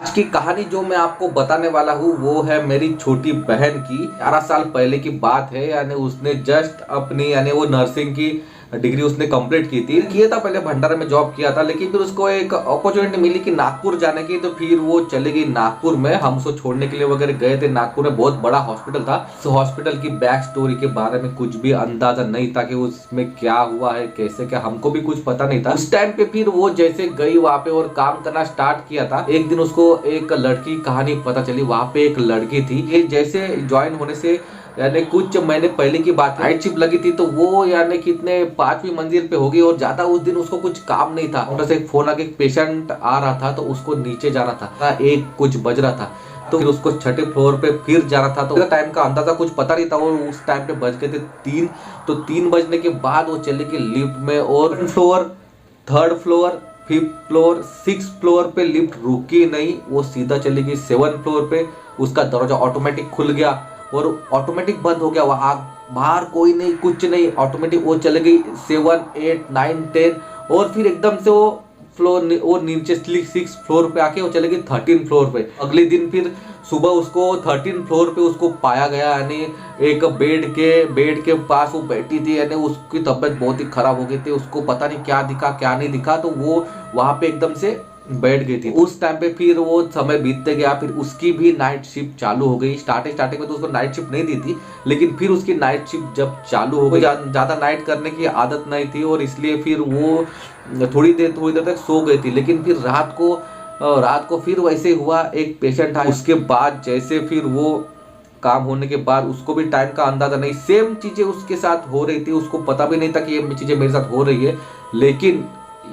आज की कहानी जो मैं आपको बताने वाला हूँ वो है मेरी छोटी बहन की। 11 साल पहले की बात है। यानी उसने जस्ट अपनी यानी वो नर्सिंग की डिग्री उसने कंप्लीट की थी। किया था पहले भंडारा में जॉब किया था, लेकिन फिर उसको एक अपॉर्चुनिटी मिली कि नागपुर जाने की, तो फिर वो चले गई नागपुर में। हम उसको छोड़ने के लिए वगैरह गए थे। नागपुर में बहुत बड़ा हॉस्पिटल था। उस हॉस्पिटल की बैक स्टोरी के बारे में कुछ भी अंदाजा नहीं था कि उसमें क्या हुआ है, कैसे क्या, हमको भी कुछ पता नहीं था उस टाइम पे। फिर वो जैसे गई वहां पे और काम करना स्टार्ट किया था, एक दिन उसको एक लड़की कहानी पता चली। वहां पे एक लड़की थी, ये जैसे ज्वाइन होने से यानी कुछ महीने पहले की बात है, नाइट शिफ्ट लगी थी। तो वो यानी कितने 5वीं मंजिल पे होगी और ज्यादा उस दिन उसको कुछ काम नहीं था। उधर से फोन आके पेशेंट आ रहा था, तो उसको नीचे जाना था। एक कुछ बज रहा था, तो फिर उसको छठे फ्लोर पे फिर जाना था। तो टाइम का अंदाजा कुछ पता नहीं था और उस टाइम पे बज गए थे 3। तो 3 बजने के बाद वो चली गई लिफ्ट में और floor, 3rd floor, 5th floor, 6th floor पे लिफ्ट रुकी नहीं। वो सीधा चली गई 7th फ्लोर पे। उसका दरवाजा ऑटोमेटिक खुल गया और ऑटोमेटिक बंद हो गया। वहां बाहर कोई नहीं, कुछ नहीं, ऑटोमेटिक वो चले गई 7, 8, 9, 10 और फिर एकदम से वो फ्लोर और नीचे 6 फ्लोर पे आके वो चले गई 13 फ्लोर पे। अगले दिन फिर सुबह उसको 13 फ्लोर पे उसको पाया गया। यानी एक बेड के पास वो बैठी थी। यानी उसकी तबीयत बहुत ही खराब हो गई थी। उसको पता नहीं क्या दिखा क्या नहीं दिखा, तो वो वहां पे एकदम से बैठ गई थी। उस टाइम पे फिर वो समय बीतते गया। फिर उसकी भी नाइट शिफ्ट चालू हो गई। स्टार्टिंग में तो उसको नाइट शिफ्ट नहीं दी थी, लेकिन फिर उसकी नाइट शिफ्ट जब चालू हो गई, ज्यादा नाइट करने की आदत नहीं थी और इसलिए फिर वो थोड़ी देर तक सो गई थी। लेकिन फिर रात को फिर वैसे हुआ, एक पेशेंट आया। उसके बाद जैसे फिर वो काम होने के बाद उसको भी टाइम का अंदाजा नहीं, सेम चीजें उसके साथ हो रही थी। उसको पता भी नहीं था कि ये चीजें मेरे साथ हो रही है, लेकिन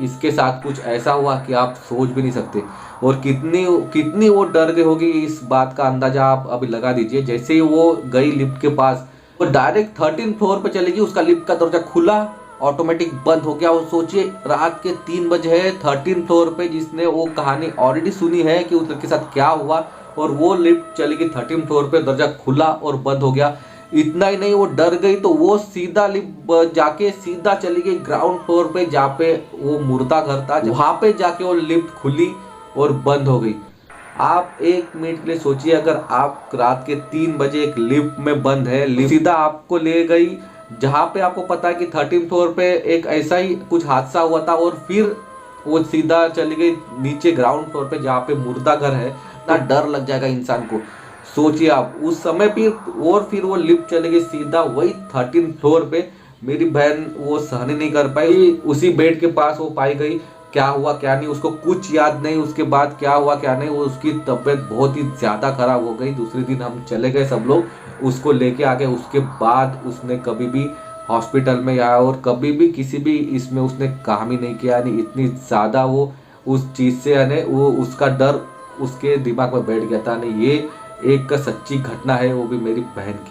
इसके साथ कुछ ऐसा हुआ कि आप सोच भी नहीं सकते। और कितनी वो डर गई होगी, इस बात का अंदाजा आप अभी लगा दीजिए। जैसे ही वो गई लिफ्ट के पास, वो डायरेक्ट 13 फ्लोर पे चली गई। उसका लिफ्ट का दरवाजा खुला, ऑटोमेटिक बंद हो गया। और सोचिए रात के 3 बजे है 13 फ्लोर पे, जिसने वो कहानी ऑलरेडी सुनी है कि उस लड़के के साथ क्या हुआ, और वो लिफ्ट चली गई 13 फ्लोर पे, दरवाजा खुला और बंद हो गया। इतना ही नहीं, वो डर गई तो वो सीधा लिफ्ट जाके सीधा चली गई ग्राउंड फ्लोर पे, जहाँ पे वो मुर्दा घर था। वहां पे जाके वो लिफ्ट खुली और बंद हो गई। आप 1 मिनट के लिए सोचिए, अगर आप रात के 3 बजे एक लिफ्ट में बंद है, लिफ्ट सीधा आपको ले गई जहां पे आपको पता है कि 13 फ्लोर पे एक ऐसा ही कुछ हादसा हुआ था, और फिर वो सीधा चली गई नीचे ग्राउंड फ्लोर पे जहाँ पे मुर्दा घर है। ना डर लग जाएगा इंसान को। सोचिए आप उस समय भी। और फिर वो लिफ्ट चली गई सीधा वही 13 फ्लोर पे। मेरी बहन वो सहन नहीं कर पाई, उसी बेड के पास वो पाई गई। क्या हुआ क्या नहीं उसको कुछ याद नहीं। उसके बाद क्या हुआ क्या नहीं, वो उसकी तबीयत बहुत ही ज्यादा खराब हो गई। दूसरे दिन हम चले गए सब लोग उसको लेके आ गए। उसके बाद उसने कभी भी हॉस्पिटल में या और कभी भी किसी भी इसमें उसने काम ही नहीं किया। यानी इतनी ज्यादा वो उस चीज से यानी वो उसका डर उसके दिमाग में बैठ गया था। यानी ये एक सच्ची घटना है, वो भी मेरी बहन की।